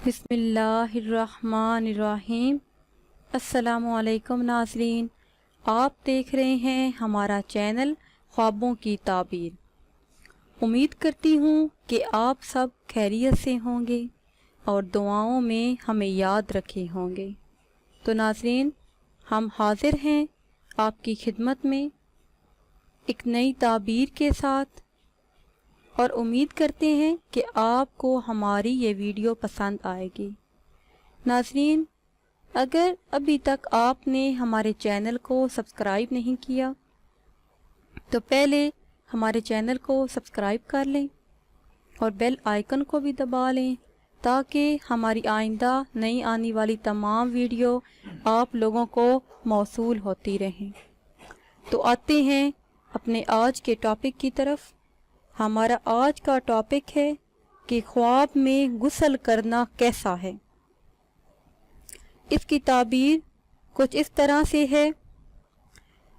بسم اللہ الرحمن الرحیم۔ السلام علیکم ناظرین، آپ دیکھ رہے ہیں ہمارا چینل خوابوں کی تعبیر۔ امید کرتی ہوں کہ آپ سب خیریت سے ہوں گے اور دعاؤں میں ہمیں یاد رکھے ہوں گے۔ تو ناظرین، ہم حاضر ہیں آپ کی خدمت میں ایک نئی تعبیر کے ساتھ، اور امید کرتے ہیں کہ آپ کو ہماری یہ ویڈیو پسند آئے گی۔ ناظرین، اگر ابھی تک آپ نے ہمارے چینل کو سبسکرائب نہیں کیا تو پہلے ہمارے چینل کو سبسکرائب کر لیں اور بیل آئیکن کو بھی دبا لیں تاکہ ہماری آئندہ نئی آنے والی تمام ویڈیو آپ لوگوں کو موصول ہوتی رہیں۔ تو آتے ہیں اپنے آج کے ٹاپک کی طرف۔ ہمارا آج کا ٹاپک ہے کہ خواب میں غسل کرنا کیسا ہے۔ اس کی تعبیر کچھ اس طرح سے ہے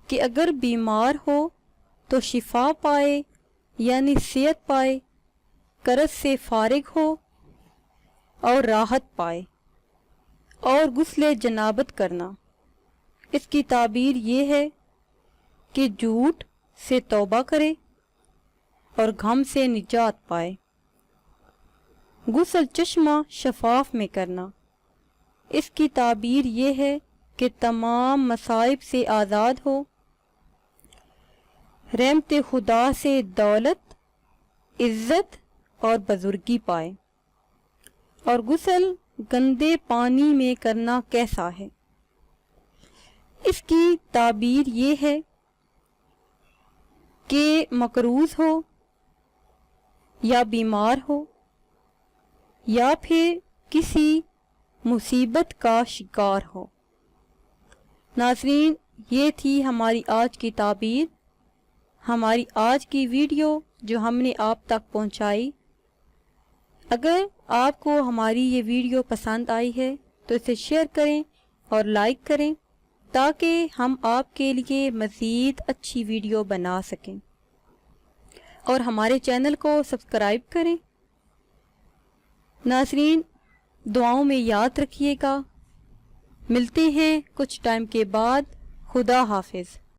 کہ اگر بیمار ہو تو شفا پائے، یعنی صحت پائے، قرض سے فارغ ہو اور راحت پائے، اور غسل جنابت کرنا۔ اس کی تعبیر یہ ہے کہ جھوٹ سے توبہ کرے اور غم سے نجات پائے۔ غسل چشمہ شفاف میں کرنا۔ اس کی تعبیر یہ ہے کہ تمام مصائب سے آزاد ہو، رحمت خدا سے دولت، عزت اور بزرگی پائے۔ اور غسل گندے پانی میں کرنا کیسا ہے؟ اس کی تعبیر یہ ہے کہ مقروض ہو یا بیمار ہو یا پھر کسی مصیبت کا شکار ہو۔ ناظرین، یہ تھی ہماری آج کی تعبیر، ہماری آج کی ویڈیو جو ہم نے آپ تک پہنچائی۔ اگر آپ کو ہماری یہ ویڈیو پسند آئی ہے تو اسے شیئر کریں اور لائک کریں تاکہ ہم آپ کے لیے مزید اچھی ویڈیو بنا سکیں، اور ہمارے چینل کو سبسکرائب کریں۔ ناظرین، دعاؤں میں یاد رکھیے گا۔ ملتے ہیں کچھ ٹائم کے بعد۔ خدا حافظ۔